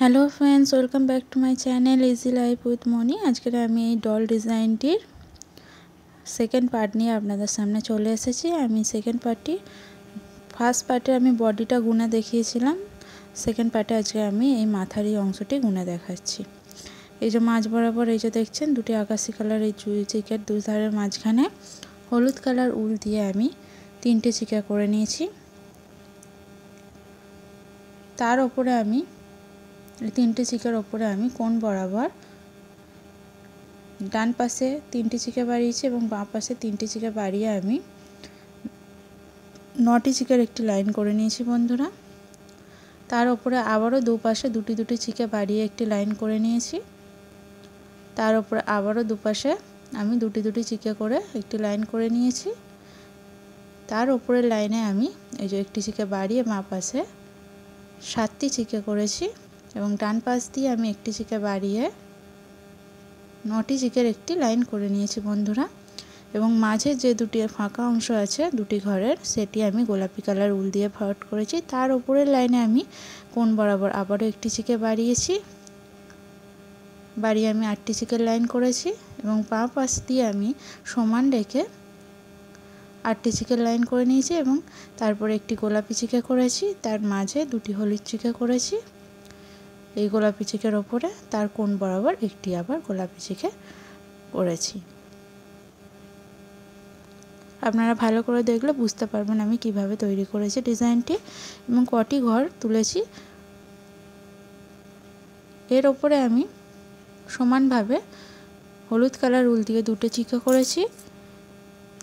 Hello friends, welcome back to my channel Easy Life with Moni. আজকে আমি এই doll ডিজাইনটির second part নিয়ে আপনাদের সামনে চলে এসেছি। আমি সেকেন্ড পার্টটি ফার্স্ট পার্টে আমি বডিটা গুনে দেখিয়েছিলাম, সেকেন্ড পার্টে আজকে আমি এই মাথার এই অংশটি গুনে দেখাচ্ছি। এই যে মাঝ বরাবর এই যে দেখছেন দুটি আকাশি কালার এই চিকের দুই ধারের মাঝখানে হলুদ কালার উল দিয়ে আমি 3টে চিকা করে নিয়েছি। তার উপরে আমি এই 3টে চিকের ওপরে আমি কোণ বরাবর ডান পাশে 3টে চিকা বাড়িয়েছি এবং বাঁ পাশে 3টে চিকা বাড়িয়ে আমি 9টি চিকের একটি লাইন করে নিয়েছি বন্ধুরা। তার উপরে আবারও দুপাশে দুটি চিকা বাড়িয়ে একটি লাইন করে নিয়েছি। তার উপরে আবারও দুপাশে আমি দুটি চিকা করে একটি লাইন করে নিয়েছি। তার উপরের লাইনে আমি এই যে একটি চিকা বাড়িয়ে বাঁ পাশে 7টি চিকা করেছি এবং ডান পাশ দিয়ে আমি একটি চিকা বাড়িয়ে 9টি চিকের একটি লাইন করে নিয়েছি বন্ধুরা। এবং মাঝে যে দুটি ফাঁকা অংশ আছে দুটি ঘরের, সেটি আমি গোলাপি কালার উল দিয়ে ভরাট করেছি। তার উপরের লাইনে আমি কোণ বরাবর আবারও একটি চিকে বাড়িয়েছি, বাড়িয়ে আমি 8টি চিকের লাইন করেছি এবং বাঁ পাশ দিয়ে আমি সমান রেখে 8টি চিকের লাইন করে নিয়েছি এবং তারপরে একটি গোলাপি চিকে করেছি, তার মাঝে দুটি হলুদ চিকে করেছি। এই গোলাপি চিকের ওপরে তার কোণ বরাবর একটি আবার গোলাপি চিকে করেছি। আপনারা ভালো করে দেখলে বুঝতে পারবেন আমি কিভাবে তৈরি করেছি ডিজাইনটি এবং কটি ঘর তুলেছি। এর ওপরে আমি সমানভাবে হলুদ কালার উল দিয়ে 2টে চিকা করেছি।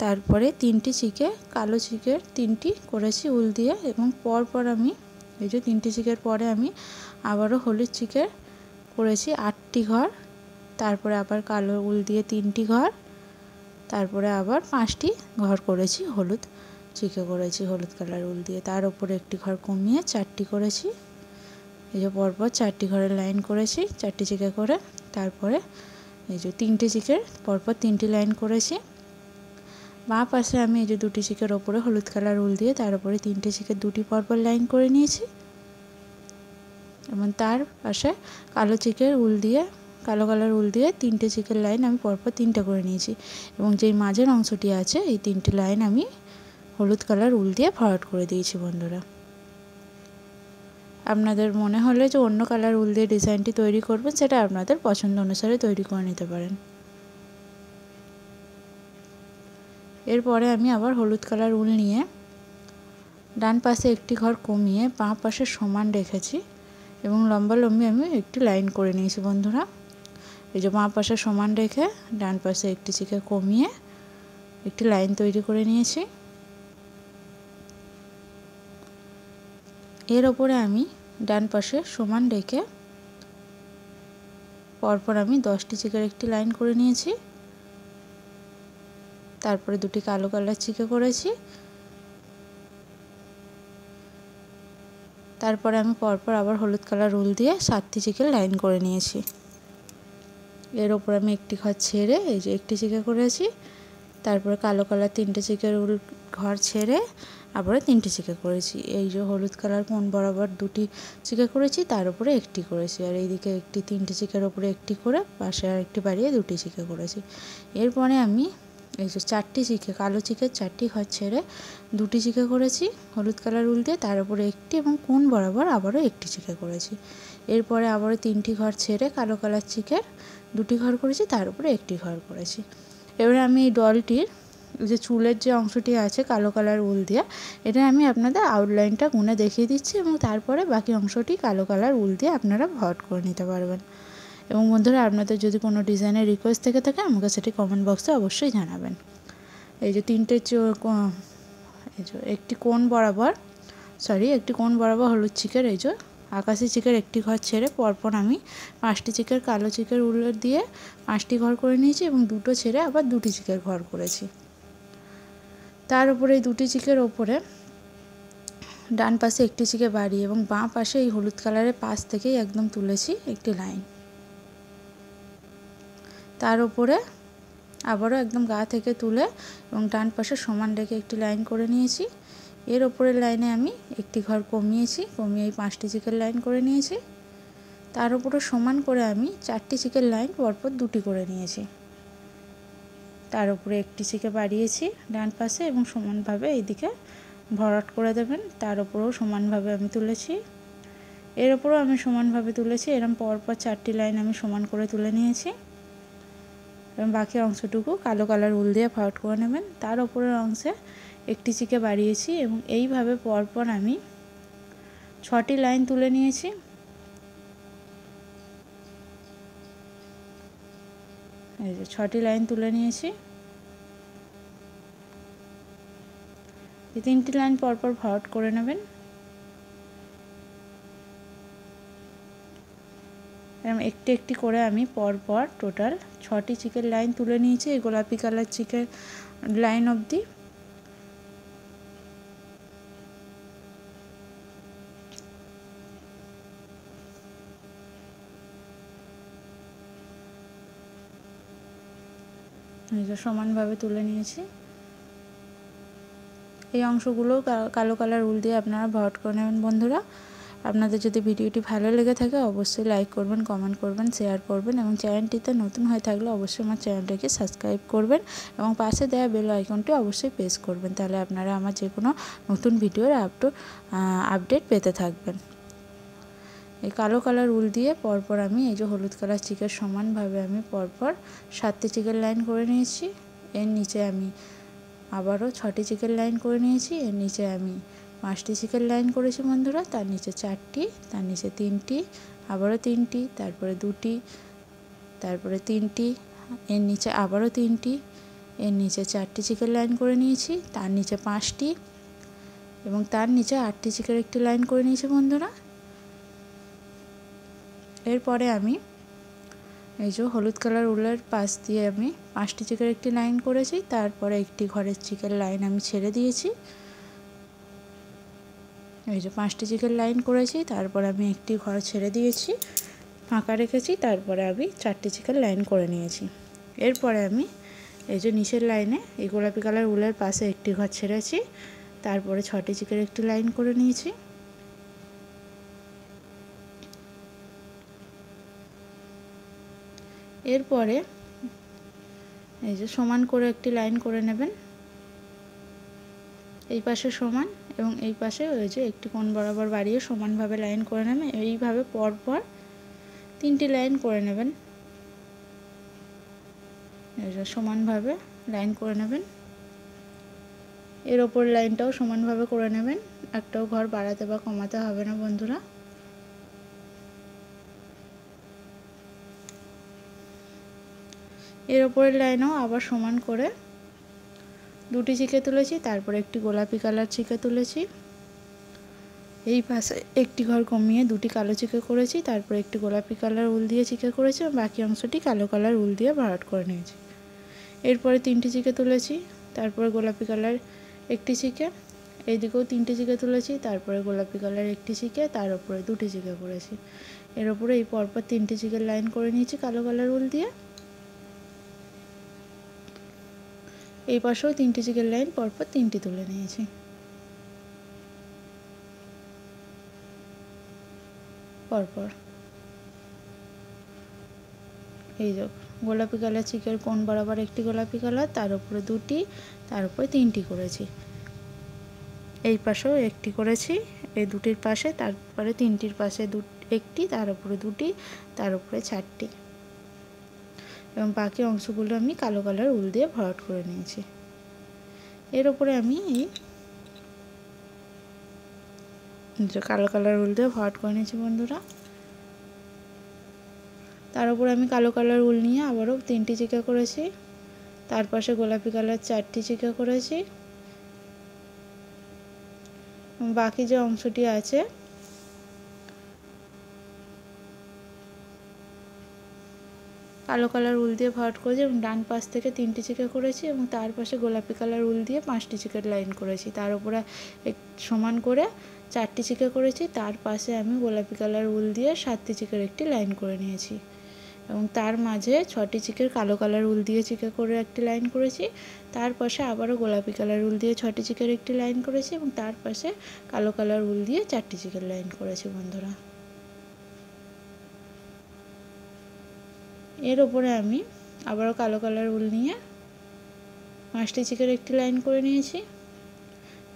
তারপরে 3টি চিকে কালো চিকের 3টি করেছি উল দিয়ে এবং পরপর আমি এই যে 3টি চিকের পরে আমি আবারও হলুদ চিকের করেছি 8টি ঘর। তারপরে আবার কালো উল দিয়ে 3টি ঘর, তারপরে আবার 5টি ঘর করেছি হলুদ চিকে করেছি হলুদ কালার উল দিয়ে। তার উপরে একটি ঘর কমিয়ে 4টি করেছি। এই যে পরপর 4টি ঘরের লাইন করেছি 4টি চিকে করে। তারপরে এই যে 3টে চিকের পরপর 3টি লাইন করেছি। বাঁ পাশে আমি এই যে 2টি চিকের ওপরে হলুদ কালার উল দিয়ে তার উপরে 3টে চিকের 2টি পরপর লাইন করে নিয়েছি এবং তার পাশে কালো চিকের উল দিয়ে কালো কালার উল দিয়ে 3টে চিকের লাইন আমি পরপর 3টে করে নিয়েছি এবং যেই মাঝের অংশটি আছে এই 3টে লাইন আমি হলুদ কালার উল দিয়ে ভরাট করে দিয়েছি বন্ধুরা। আপনাদের মনে হলে যে অন্য কালার উল দিয়ে ডিজাইনটি তৈরি করবেন, সেটা আপনাদের পছন্দ অনুসারে তৈরি করে নিতে পারেন। এরপরে আমি আবার হলুদ কালার উল নিয়ে ডান পাশে একটি ঘর কমিয়ে বাঁ পাশে সমান রেখেছি এবং লম্বালম্বি আমি একটি লাইন করে নিয়েছি বন্ধুরা। এই যে বাঁ পাশে সমান রেখে ডান পাশে একটি চিকে কমিয়ে একটি লাইন তৈরি করে নিয়েছি। এর ওপরে আমি ডান পাশে সমান রেখে পরপর আমি 10টি চিকের একটি লাইন করে নিয়েছি। তারপরে 2টি কালো কালার চিকে করেছি। তারপরে আমি পরপর আবার হলুদ কালার উল দিয়ে 7টি চিকের লাইন করে নিয়েছি। এর ওপর আমি একটি ঘর ছেড়ে এই যে একটি চিকা করেছি। তারপরে কালো কালার 3টে চিকের উল ঘর ছেড়ে আবার 3টে চিকা করেছি। এই যে হলুদ কালার কোণ বরাবর 2টি চিকা করেছি, তার উপরে একটি করেছি আর এইদিকে একটি 3টে চিকের ওপরে একটি করে পাশে আর একটি বাড়িয়ে 2টি চিকা করেছি। এরপরে আমি এই যে 4টি চিকে কালো চিকের 4টি ঘর ছেড়ে 2টি চিকা করেছি হলুদ কালার উল দিয়ে, তার উপরে একটি এবং কোণ বরাবর আবারও একটি চিকা করেছি। এরপরে আবারও 3টি ঘর ছেড়ে কালো কালার চিকের 2টি ঘর করেছি, তার উপরে একটি ঘর করেছি। এবারে আমি এই ডলটির যে চুলের যে অংশটি আছে কালো কালার উল দিয়ে, এটা আমি আপনাদের আউটলাইনটা গুনে দেখিয়ে দিচ্ছি এবং তারপরে বাকি অংশটি কালো কালার উল দিয়ে আপনারা ভরাট করে নিতে পারবেন। এবং বন্ধুরা, আপনাদের যদি কোনো ডিজাইনের রিকোয়েস্ট থেকে থাকে আমাকে সেটি কমেন্ট বক্সে অবশ্যই জানাবেন। এই যে 3টে একটি কোণ বরাবর হলুদ চিকের এই যে আকাশি চিকের একটি ঘর ছেড়ে পরপর আমি 5টি চিকের কালো চিকের উল দিয়ে 5টি ঘর করে নিয়েছি এবং 2টো ছেড়ে আবার 2টি চিকের ঘর করেছি। তার উপরে এই 2টি চিকের ওপরে ডান পাশে একটি চিকে বাড়িয়ে এবং বাঁ পাশে এই হলুদ কালারের পাশ থেকেই একদম তুলেছি একটি লাইন। তার উপরে আবারও একদম গা থেকে তুলে এবং ডান পাশে সমান রেখে একটি লাইন করে নিয়েছি। এর ওপরের লাইনে আমি একটি ঘর কমিয়ে এই 5টি চিকের লাইন করে নিয়েছি। তার উপরে সমান করে আমি 4টি চিকের লাইন পরপর 2টি করে নিয়েছি। তার উপরে একটি চিকে বাড়িয়েছি ডান পাশে এবং সমানভাবে এইদিকে ভরাট করে দেবেন। তার উপরেও সমানভাবে আমি তুলেছি, এর উপরেও আমি সমানভাবে তুলেছি। এরকম পরপর 4টি লাইন আমি সমান করে তুলে নিয়েছি এবং বাকি অংশটুকু কালো কালার উল দিয়ে ভরাট করে নেবেন। তার উপরের অংশে একটি চিকে বাড়িয়েছি এবং এইভাবে পরপর আমি 6টি লাইন তুলে নিয়েছি। এই যে 6টি লাইন তুলে নিয়েছি। এই 3টি লাইন পরপর ভরাট করে নেবেন। এরকম একটি একটি করে আমি পরপর টোটাল 6টি চিকের লাইন তুলে নিয়েছি এই গোলাপি কালার চিকের লাইন অবধি। সমানভাবে তুলে নিয়েছি। এই অংশগুলো কালো কালার উল দিয়ে আপনারা ভরাট করে নেবেন। বন্ধুরা, আপনাদের যদি ভিডিওটি ভালো লেগে থাকে অবশ্যই লাইক করবেন, কমেন্ট করবেন, শেয়ার করবেন এবং চ্যানেলটিতে নতুন হয়ে থাকলে অবশ্যই আমার চ্যানেলটাকে সাবস্ক্রাইব করবেন এবং পাশে দেওয়া বেল আইকনটি অবশ্যই প্রেস করবেন। তাহলে আপনারা আমার যে কোনো নতুন ভিডিওর আপডেট পেতে থাকবেন। এই কালো কালার উল দিয়ে পরপর আমি এই যে হলুদ কালার চিকের সমানভাবে আমি পরপর 7টি চিকের লাইন করে নিয়েছি। এর নিচে আমি আবারও 6টি চিকের লাইন করে নিয়েছি। এর নিচে আমি 5টি চিকের লাইন করেছি বন্ধুরা। তার নিচে 4টি, তার নিচে 3টি, আবারও 3টি, তারপরে 2টি, তারপরে 3টি, এর নিচে আবারও 3টি, এর নিচে 4টি চিকের লাইন করে নিয়েছি। তার নিচে 5টি এবং তার নিচে 8টি চিকের একটি লাইন করে নিয়েছি বন্ধুরা। এরপরে আমি এই যে হলুদ কালার উলের পাশ দিয়ে আমি 5টি চিকের একটি লাইন করেছি। তারপরে একটি ঘরের চিকের লাইন আমি ছেড়ে দিয়েছি। এই যে 5টি চিকের লাইন করেছি, তারপর আমি একটি ঘর ছেড়ে দিয়েছি, ফাঁকা রেখেছি। তারপরে আমি 4টি চিকের লাইন করে নিয়েছি। এরপরে আমি এই যে নিচের লাইনে এই গোলাপি কালার উলের পাশে একটি ঘর ছেড়েছি, তারপরে 6টি চিকের একটি লাইন করে নিয়েছি। এরপরে এই যে সমান করে একটি লাইন করে নেবেন, এই পাশে সমান এবং এই পাশে ওই যে একটি কোণ বরাবর বাড়িয়ে সমানভাবে লাইন করে নেবেন। এইভাবে পরপর 3টি লাইন করে নেবেন। এই যে সমানভাবে লাইন করে নেবেন। এর ওপর লাইনটাও সমানভাবে করে নেবেন, একটাও ঘর বাড়াতে বা কমাতে হবে না বন্ধুরা। এর ওপরের লাইনও আবার সমান করে 2টি চিকে তুলেছি, তারপর একটি গোলাপি কালার চিকে তুলেছি। এই পাশে একটি ঘর কমিয়ে 2টি কালো চিকে করেছি, তারপর একটি গোলাপি কালার উল দিয়ে চিকে করেছি এবং বাকি অংশটি কালো কালার উল দিয়ে ভরাট করে নিয়েছি। এরপরে 3টি চিকে তুলেছি, তারপরে গোলাপি কালার একটি চিকে, এইদিকেও 3টি চিকে তুলেছি, তারপরে গোলাপি কালার একটি চিকে, তার উপরে 2টি চিকে করেছি। এর উপরে এই পরপর 3টি চিকের লাইন করে নিয়েছি কালো কালার উল দিয়ে। এই পাশেও 3টি চিকের লাইন পরপর 3টি তুলে নিয়েছি। পরপর এই যে গোলাপি কালার চিকের কোণ বরাবর একটি গোলাপি কালার, তার উপরে 2টি, তার উপরে 3টি করেছি। এই পাশেও একটি করেছি এই 2টির পাশে, তারপরে 3টির পাশে একটি, তার উপরে 2টি, তার উপরে 4টি এবং বাকি অংশগুলো আমি কালো কালার উল দিয়ে ভরাট করে নিয়েছি। এর উপরে আমি এই কালো কালার উল দিয়ে ভরাট করে নিয়েছি বন্ধুরা। তার উপরে আমি কালো কালার উল নিয়ে আবারও 3টি চিকা করেছি, তার পাশে গোলাপি কালার 4টি চিকা করেছি। বাকি যে অংশটি আছে কালো কালার উল দিয়ে ভরাট করেছি এবং ডান পাশ থেকে 3টি চিকা করেছি এবং তার পাশে গোলাপি কালার উল দিয়ে 5টি চিকের লাইন করেছি। তার উপরে সমান করে 4টি চিকা করেছি, তার পাশে আমি গোলাপি কালার উল দিয়ে 7টি চিকের একটি লাইন করে নিয়েছি এবং তার মাঝে 6টি চিকের কালো কালার উল দিয়ে চিকা করে একটি লাইন করেছি। তার পাশে আবারও গোলাপি কালার উল দিয়ে 6টি চিকের একটি লাইন করেছি এবং তার পাশে কালো কালার উল দিয়ে 4টি চিকের লাইন করেছি বন্ধুরা। এর ওপরে আমি আবারও কালো কালার উল নিয়ে 5টি চিকের একটি লাইন করে নিয়েছি।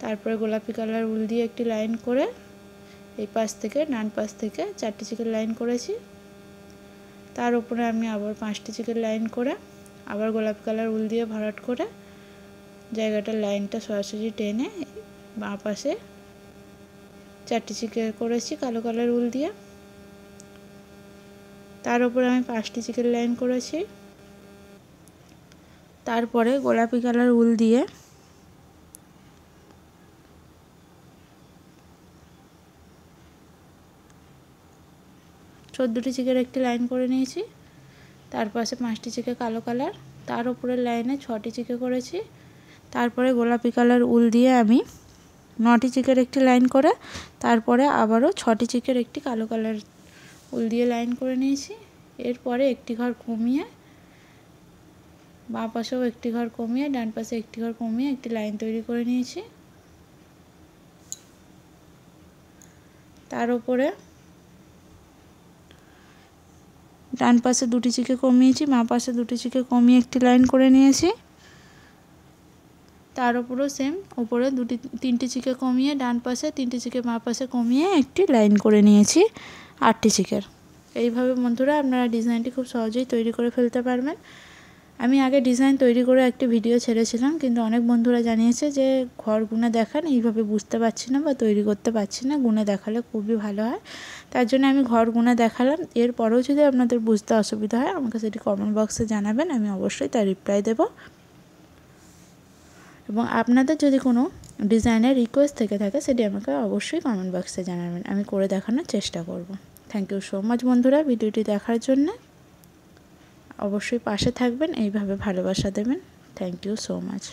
তারপরে গোলাপি কালার উল দিয়ে একটি লাইন করে এই পাশ থেকে ডান পাশ থেকে 4টি চিকের লাইন করেছি। তার উপরে আমি আবার 5টি চিকের লাইন করে আবার গোলাপি কালার উল দিয়ে ভরাট করে জায়গাটার লাইনটা সরাসরি টেনে বাঁ পাশে 4টি চিকে করেছি কালো কালার উল দিয়ে। তার উপরে আমি 5টি চিকের লাইন করেছি। তারপরে গোলাপি কালার উল দিয়ে চোদ্দোটি চিকের একটি লাইন করে নিয়েছি। তার পাশে 5টি চিকে কালো কালার, তার উপরের লাইনে 6টি চিকে করেছি। তারপরে গোলাপি কালার উল দিয়ে আমি 9টি চিকের একটি লাইন করে তারপরে আবারও 6টি চিকের একটি কালো কালার উল দিয়ে লাইন করে নিয়েছি। এরপরে একটি ঘর কমিয়ে বাঁ পাশেও একটি ঘর কমিয়ে ডান পাশে একটি ঘর কমিয়ে একটি লাইন তৈরি করে নিয়েছি। তার উপরে ডান পাশে 2টি চিকে কমিয়েছি, বাঁ পাশে 2টি চিকে কমিয়ে একটি লাইন করে নিয়েছি। তার উপরেও সেম, উপরে 3টি চিকে কমিয়ে ডান পাশে 3টি চিকে বাঁ পাশে কমিয়ে একটি লাইন করে নিয়েছি 8টি চিকের। এইভাবে বন্ধুরা আপনারা ডিজাইনটি খুব সহজেই তৈরি করে ফেলতে পারবেন। আমি আগে ডিজাইন তৈরি করে একটি ভিডিও ছেড়েছিলাম, কিন্তু অনেক বন্ধুরা জানিয়েছে যে ঘর গুনে দেখান, এইভাবে বুঝতে পারছি না বা তৈরি করতে পারছি না, গুনে দেখালে খুবই ভালো হয়। তার জন্য আমি ঘর গুনে দেখালাম। এরপরেও যদি আপনাদের বুঝতে অসুবিধা হয় আমাকে সেটি কমেন্ট বক্সে জানাবেন, আমি অবশ্যই তার রিপ্লাই দেব। এবং আপনাদের যদি কোনো ডিজাইনের রিকোয়েস্ট থেকে থাকে সেটি আমাকে অবশ্যই কমেন্ট বক্সে জানাবেন, আমি করে দেখানোর চেষ্টা করব। থ্যাংক ইউ সো মাচ বন্ধুরা ভিডিওটি দেখার জন্য। অবশ্যই পাশে থাকবেন, এইভাবে ভালোবাসা দেবেন। Thank you so much.